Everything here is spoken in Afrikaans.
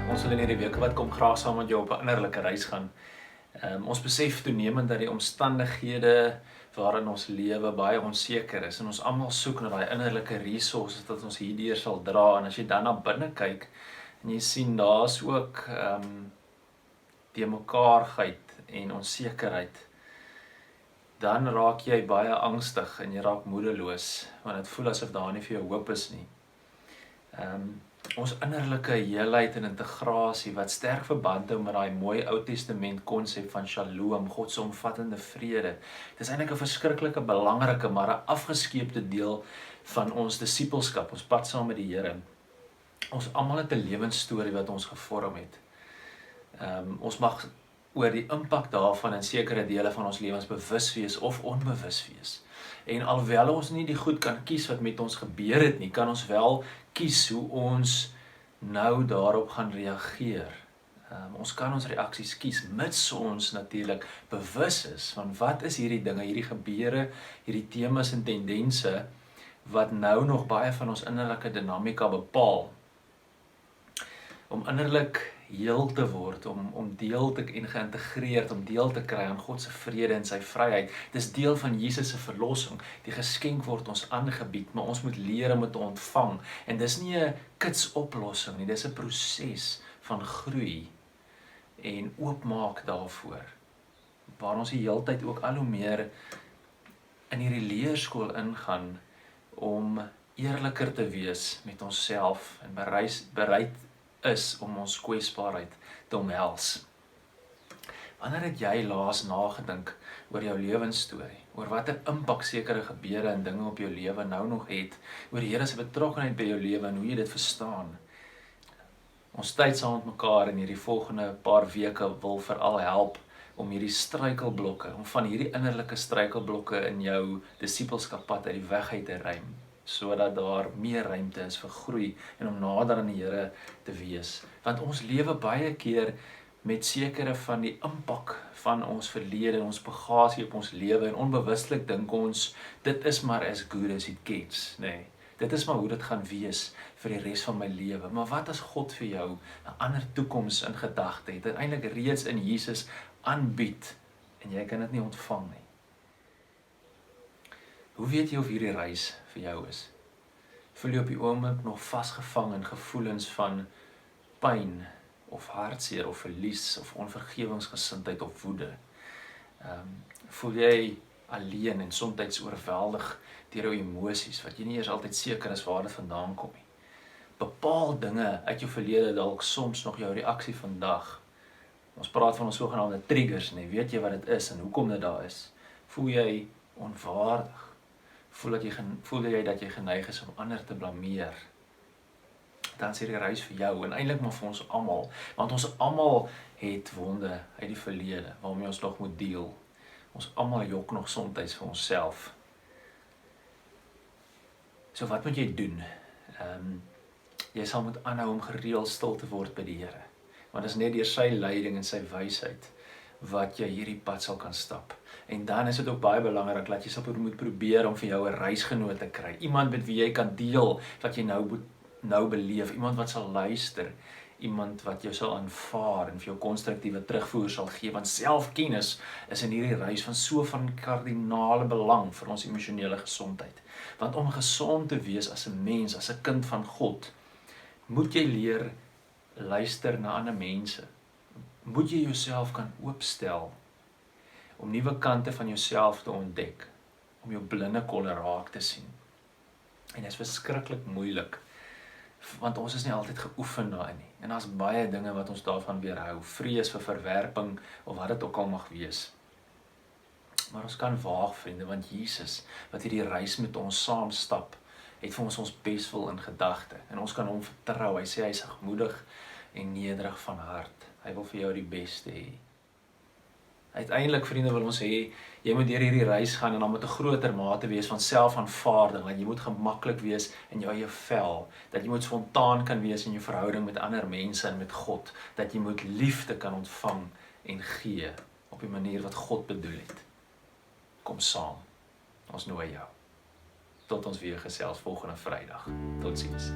Ons wil in hierdie weke wat kom graag saam met jou op 'n innerlike reis gaan. Ons besef toenemend dat die omstandighede waarin ons lewe baie onseker is en ons almal soek na daai innerlike resources dat ons hierdeur sal dra. En as jy dan na binne kyk en jy sien daar's ook die mekaarheid en onsekerheid, dan raak jy baie angstig en jy raak moedeloos want dit voel asof daar nie vir jou hoop is nie. Ons innerlike heelheid en integrasie wat sterk verband hou met daai mooi Ou Testament konsep van Shalom, God se omvattende vrede. Dit is eintlik 'n verskriklike belangrike maar 'n afgeskeepte deel van ons disippelskap, ons pad saam met die Here. Ons almal het 'n lewensstorie wat ons gevorm het. Ons mag oor die impak daarvan in sekere dele van ons lewens bewus wees of onbewus wees. En alhoewel ons nie die goed kan kies wat met ons gebeur het nie, kan ons wel kies hoe ons nou daarop gaan reageer. Ons kan ons reaksies kies, mits ons natuurlik bewus is van wat is hierdie dinge, hierdie gebeure, hierdie temas en tendense, wat nou nog baie van ons innerlike dinamika bepaal. Om innerlik heel te word, om deel te en geïntegreerd, om deel te kry aan God se vrede en sy vryheid. Dis deel van Jesus se verlossing. Die geskenk word ons aangebied, maar ons moet leer om dit te ontvang. En dis nie 'n kits oplossing nie, dis 'n proses van groei en oopmaak daarvoor. Waar ons die heeltyd ook al hoe meer in hierdie leerskool ingaan om eerliker te wees met onsself en bereid is om ons kwesbaarheid te omhels. Wanneer het jy laas nagedink oor jou lewensstorie, oor watter impak sekere gebeure en dinge op jou lewe nou nog het, oor die Here se betrokkenheid by jou lewe en hoe jy dit verstaan? Ons tyd saam met mekaar in hierdie volgende paar weke wil veral help om hierdie struikelblokke, om van hierdie innerlike struikelblokke in jou disippelskappad uit die weg uit te ruim, sodat daar meer ruimte is vir groei en om nader aan die Here te wees. Want ons lewe baie keer met sekere van die impak van ons verlede en ons bagasie op ons lewe en onbewustelik dink ons, dit is maar as good as it gets, nee. Dit is maar hoe dit gaan wees vir die res van my lewe. Maar wat as God vir jou 'n ander toekoms in gedagte het, en eintlik reeds in Jesus aanbied, en jy kan dit nie ontvang nie? Hoe weet jy of hierdie reis vir jou is? Voel jy op die oomblik nog vasgevang in gevoelens van pyn, of hartseer, of verlies, of onvergewingsgesindheid, of woede? Voel jy alleen en soms oorweldig deur jou emosies, wat jy nie eers altyd seker is waar dit vandaan kom nie? Bepaal dinge uit jou verlede dalk soms nog jou reaksie vandag? Ons praat van ons sogenaamde triggers, nee, weet jy wat dit is en hoekom dit daar is? Voel jy onwaardig? Voel jy dat jy geneig is om ander te blameer? Dan is hierdie reis vir jou en eintlik maar vir ons almal, want ons almal het wonde uit die verlede waarmee ons nog moet deel. Ons almal jok nog soms vir onsself. So wat moet jy doen? Jy sal moet aanhou om gereeld stil te word by die Here, want dit is net deur sy leiding en sy wysheid wat jy hierdie pad sal kan stap. En dan is dit ook baie belangrik dat jy sal moet probeer om vir jou 'n reisgenoot te kry. Iemand met wie jy kan deel wat jy nou beleef. Iemand wat sal luister. Iemand wat jou sal aanvaar en vir jou konstruktiewe terugvoer sal gee. Want selfkennis is in hierdie reis van so van kardinale belang vir ons emosionele gesondheid. Want om gesond te wees as 'n mens, as 'n kind van God, moet jy leer luister na ander mense. Moet jy jouself kan oopstel om nuwe kante van jouself te ontdek, om jou blinde kolle raak te sien. En dit is verskriklik moeilik, want ons is nie altyd geoefen daarin nie. En daar's baie dinge wat ons daarvan weerhou, vrees vir verwerping of wat dit ook al mag wees. Maar ons kan waag, vriende, want Jesus, wat hierdie reis met ons saam stap, het vir ons beswil in gedagte. En ons kan hom vertrou. Hy sê hy is sagmoedig en nederig van hart. Hy wil vir jou die beste hê. Uiteindelik, vriende, wil ons hê, jy moet deur hierdie reis gaan en dan met 'n groter mate wees van selfaanvaarding, dat jy moet gemaklik wees in jou eie vel, dat jy moet spontaan kan wees in jou verhouding met ander mense en met God, dat jy moet liefde kan ontvang en gee op die manier wat God bedoel het. Kom saam, ons nooi jou. Tot ons weer gesels volgende Vrydag. Totsiens.